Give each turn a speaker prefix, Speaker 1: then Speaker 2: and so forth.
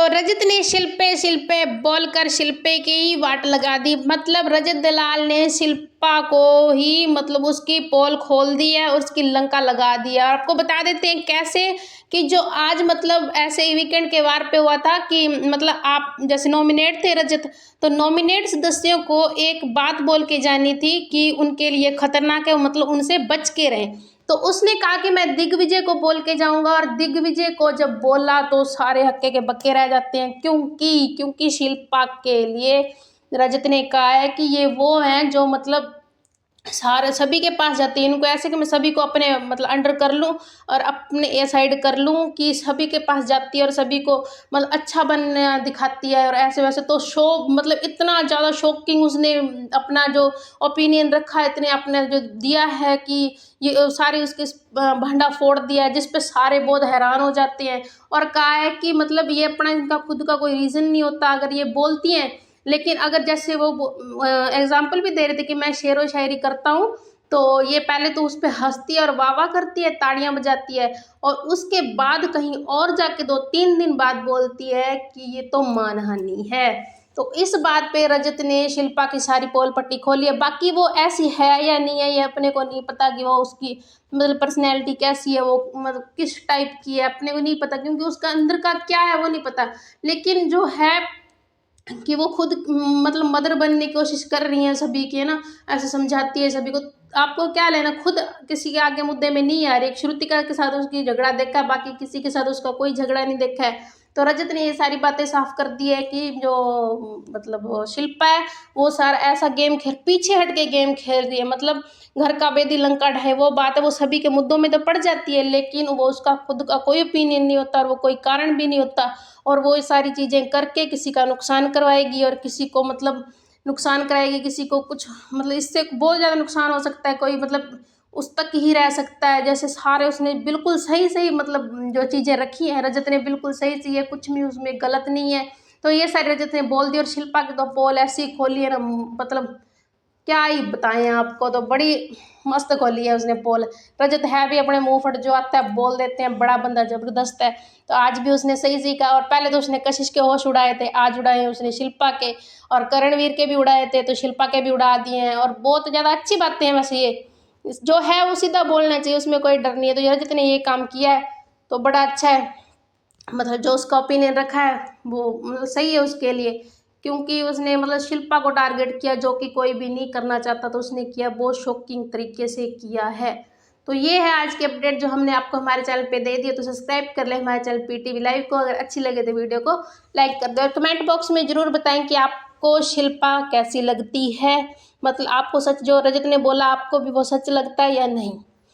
Speaker 1: तो रजत ने शिल्पे शिल्पे बोलकर शिल्पे की ही वाट लगा दी। मतलब रजत दलाल ने शिल्पा को ही मतलब उसकी पोल खोल दी है और उसकी लंका लगा दिया। आपको बता देते हैं कैसे कि जो आज मतलब ऐसे वीकेंड के वार पे हुआ था कि मतलब आप जैसे नॉमिनेट थे रजत, तो नॉमिनेट सदस्यों को एक बात बोल के जानी थी कि उनके लिए खतरनाक है, मतलब उनसे बच के रहें। तो उसने कहा कि मैं दिग्विजय को बोल के जाऊंगा, और दिग्विजय को जब बोला तो सारे हक्के के बक्के रह जाते हैं। क्योंकि शिल्पा के लिए रजत ने कहा है कि ये वो हैं जो मतलब सारे सभी के पास जाती है। इनको ऐसे कि मैं सभी को अपने मतलब अंडर कर लूं और अपने ए साइड कर लूं, कि सभी के पास जाती है और सभी को मतलब अच्छा बनना दिखाती है और ऐसे वैसे। तो शो मतलब इतना ज़्यादा शॉकिंग उसने अपना जो ओपिनियन रखा है, इतने अपने जो दिया है कि ये सारी उसके भंडा फोड़ दिया है, जिस पे सारे बहुत हैरान हो जाते हैं। और कहा है कि मतलब ये अपना इनका खुद का कोई रीज़न नहीं होता अगर ये बोलती हैं, लेकिन अगर जैसे वो एग्जाम्पल भी दे रहे थे कि मैं शेरो शायरी करता हूँ, तो ये पहले तो उस पर हंसती है और वाह वाह करती है, ताड़ियां बजाती है, और उसके बाद कहीं और जाके 2-3 दिन बाद बोलती है कि ये तो मानहानि है। तो इस बात पे रजत ने शिल्पा की सारी पोल पट्टी खोली है। बाकी वो ऐसी है या नहीं है ये अपने को नहीं पता, कि वो उसकी मतलब पर्सनैलिटी कैसी है, वो मतलब किस टाइप की है अपने को नहीं पता, क्योंकि उसका अंदर का क्या है वो नहीं पता। लेकिन जो है कि वो खुद मतलब मदर बनने की कोशिश कर रही हैं सभी की, है ना, ऐसे समझाती है सभी को। आपको क्या लेना, खुद किसी के आगे मुद्दे में नहीं आ रही। एक श्रुतिका के साथ उसकी झगड़ा देखा है, बाकी किसी के साथ उसका कोई झगड़ा नहीं देखा है। तो रजत ने ये सारी बातें साफ कर दी है कि जो मतलब वो शिल्पा है वो सारा ऐसा गेम खेल पीछे हट के गेम खेल रही है। मतलब घर का बेदी लंका ढहे वो बात है, वो सभी के मुद्दों में तो पड़ जाती है, लेकिन वो उसका खुद का कोई ओपिनियन नहीं होता और वो कोई कारण भी नहीं होता। और वो ये सारी चीज़ें करके किसी का नुकसान करवाएगी और किसी को मतलब नुकसान कराएगी, किसी को कुछ मतलब इससे बहुत ज़्यादा नुकसान हो सकता है, कोई मतलब उस तक ही रह सकता है। जैसे सारे उसने बिल्कुल सही सही मतलब जो चीज़ें रखी हैं रजत ने बिल्कुल सही सी है, कुछ भी उसमें गलत नहीं है। तो ये सारी रजत ने बोल दी, और शिल्पा की तो पोल ऐसी खोली है ना, मतलब क्या ही बताएं आपको, तो बड़ी मस्त खोली है उसने पोल। रजत है भी अपने मुंह फट, जो आता है बोल देते हैं, बड़ा बंदा जबरदस्त है। तो आज भी उसने सही सीखा, और पहले तो उसने कशिश के होश उड़ाए थे, आज उड़ाए उसने शिल्पा के, और करणवीर के भी उड़ाए थे तो शिल्पा के भी उड़ा दिए हैं। और बहुत ज़्यादा अच्छी बातें हैं वैसे, ये जो है वो सीधा बोलना चाहिए, उसमें कोई डर नहीं है। तो रजत ने ये काम किया है तो बड़ा अच्छा है, मतलब जो उसका ओपिनियन रखा है वो मतलब सही है उसके लिए, क्योंकि उसने मतलब शिल्पा को टारगेट किया जो कि कोई भी नहीं करना चाहता, तो उसने किया, बहुत शॉकिंग तरीके से किया है। तो ये है आज की अपडेट जो हमने आपको हमारे चैनल पे दे दी। तो सब्सक्राइब कर ले हमारे चैनल पीटीवी लाइव को। अगर अच्छी लगे तो वीडियो को लाइक कर दो, और कमेंट बॉक्स में ज़रूर बताएं कि आपको शिल्पा कैसी लगती है। मतलब आपको सच जो रजत ने बोला आपको भी वो सच लगता है या नहीं।